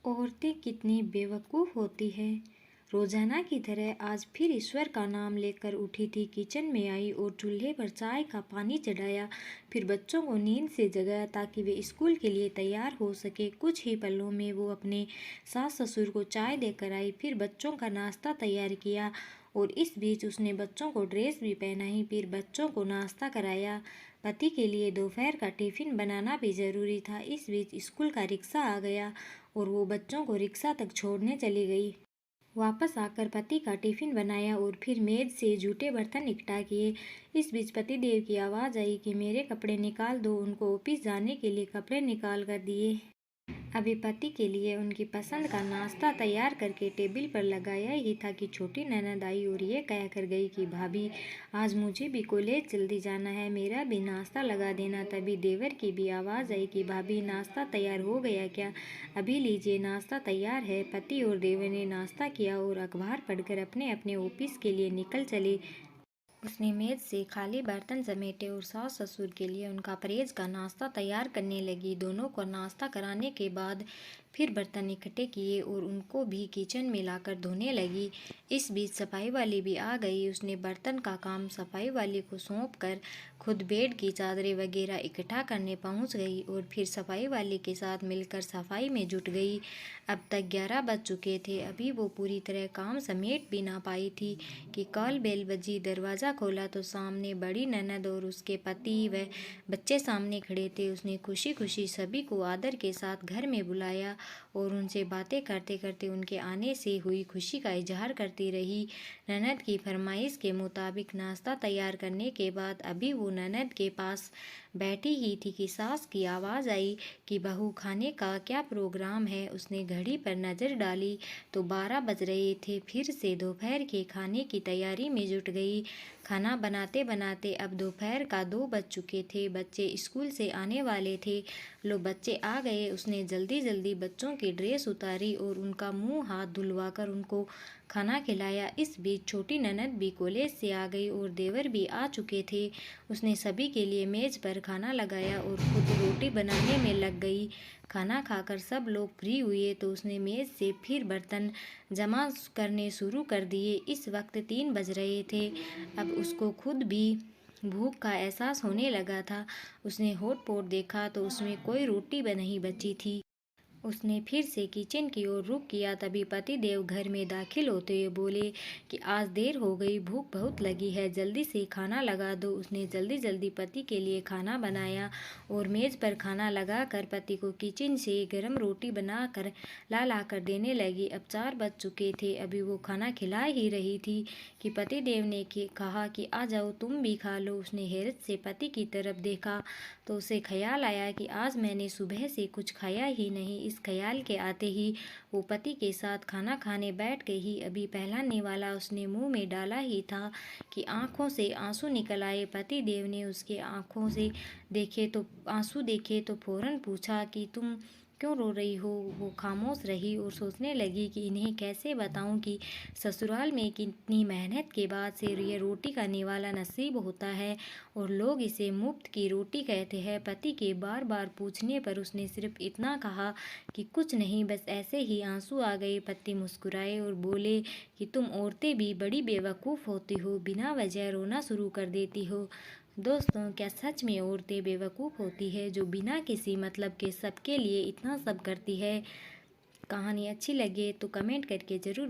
औरतें कितनी बेवकूफ़ होती हैं। रोजाना की तरह आज फिर ईश्वर का नाम लेकर उठी थी। किचन में आई और चूल्हे पर चाय का पानी चढ़ाया। फिर बच्चों को नींद से जगाया ताकि वे स्कूल के लिए तैयार हो सके। कुछ ही पलों में वो अपने सास ससुर को चाय देकर आई। फिर बच्चों का नाश्ता तैयार किया और इस बीच उसने बच्चों को ड्रेस भी पहनाई। फिर बच्चों को नाश्ता कराया। पति के लिए दोपहर का टिफिन बनाना भी ज़रूरी था। इस बीच स्कूल का रिक्शा आ गया और वो बच्चों को रिक्शा तक छोड़ने चली गई। वापस आकर पति का टिफिन बनाया और फिर मेज से जूठे बर्तन इकट्ठा किए। इस बीच पतिदेव की आवाज़ आई कि मेरे कपड़े निकाल दो। उनको ऑफिस जाने के लिए कपड़े निकाल कर दिए। अभी पति के लिए उनकी पसंद का नाश्ता तैयार करके टेबल पर लगाया ही था कि छोटी ननद आई और ये कह कर गई कि भाभी, आज मुझे भी कॉलेज जल्दी जाना है, मेरा भी नाश्ता लगा देना। तभी देवर की भी आवाज़ आई कि भाभी, नाश्ता तैयार हो गया क्या? अभी लीजिए, नाश्ता तैयार है। पति और देवर ने नाश्ता किया और अखबार पढ़कर अपने अपने ऑफिस के लिए निकल चले। उसने मेज से खाली बर्तन समेटे और सास ससुर के लिए उनका परहेज का नाश्ता तैयार करने लगी। दोनों को नाश्ता कराने के बाद फिर बर्तन इकट्ठे किए और उनको भी किचन में लाकर धोने लगी। इस बीच सफाई वाली भी आ गई। उसने बर्तन का काम सफाई वाली को सौंप कर खुद बेड की चादरें वगैरह इकट्ठा करने पहुंच गई और फिर सफाई वाली के साथ मिलकर सफाई में जुट गई। अब तक 11 बज चुके थे। अभी वो पूरी तरह काम समेट भी ना पाई थी कि कॉल बेल बजी। दरवाज़ा खोला तो सामने बड़ी ननद और उसके पति व बच्चे सामने खड़े थे। उसने खुशी खुशी सभी को आदर के साथ घर में बुलाया और उनसे बातें करते करते उनके आने से हुई खुशी का इजहार करती रही। ननद की फरमाइश के मुताबिक नाश्ता तैयार करने के बाद अभी वो ननद के पास बैठी ही थी कि सास की आवाज़ आई कि बहू, खाने का क्या प्रोग्राम है? उसने घड़ी पर नज़र डाली तो 12 बज रहे थे। फिर से दोपहर के खाने की तैयारी में जुट गई। खाना बनाते बनाते अब दोपहर का 2 बज चुके थे। बच्चे स्कूल से आने वाले थे। लो, बच्चे आ गए। उसने जल्दी जल्दी बच्चों की ड्रेस उतारी और उनका मुंह हाथ धुलवाकर उनको खाना खिलाया। इस बीच छोटी ननद भी कॉलेज से आ गई और देवर भी आ चुके थे। उसने सभी के लिए मेज पर खाना लगाया और खुद रोटी बनाने में लग गई। खाना खाकर सब लोग फ्री हुए तो उसने मेज से फिर बर्तन जमा करने शुरू कर दिए। इस वक्त 3 बज रहे थे। अब उसको खुद भी भूख का एहसास होने लगा था। उसने हॉट पॉट देखा तो उसमें कोई रोटी नहीं बची थी। उसने फिर से किचन की ओर रुख किया। तभी पतिदेव घर में दाखिल होते हुए बोले कि आज देर हो गई, भूख बहुत लगी है, जल्दी से खाना लगा दो। उसने जल्दी जल्दी पति के लिए खाना बनाया और मेज़ पर खाना लगाकर पति को किचन से गर्म रोटी बनाकर ला कर देने लगी। अब 4 बज चुके थे। अभी वो खाना खिला ही रही थी कि पतिदेव ने कहा कि आ जाओ, तुम भी खा लो। उसने हैरत से पति की तरफ देखा तो उसे ख्याल आया कि आज मैंने सुबह से कुछ खाया ही नहीं। इस ख्याल के आते ही वो पति के साथ खाना खाने बैठ गई। अभी पहलाने वाला उसने मुंह में डाला ही था कि आंखों से आंसू निकल आए। पति देव ने उसके आंखों से आंसू देखे तो फौरन पूछा कि तुम क्यों रो रही हो? वो खामोश रही और सोचने लगी कि इन्हें कैसे बताऊं कि ससुराल में कितनी मेहनत के बाद से ये रोटी का निवाला नसीब होता है और लोग इसे मुफ्त की रोटी कहते हैं। पति के बार बार पूछने पर उसने सिर्फ इतना कहा कि कुछ नहीं, बस ऐसे ही आंसू आ गए। पति मुस्कुराए और बोले कि तुम औरतें भी बड़ी बेवकूफ़ होती हो, बिना वजह रोना शुरू कर देती हो। दोस्तों, क्या सच में औरतें बेवकूफ़ होती है जो बिना किसी मतलब के सबके लिए इतना सब करती है? कहानी अच्छी लगे तो कमेंट करके ज़रूर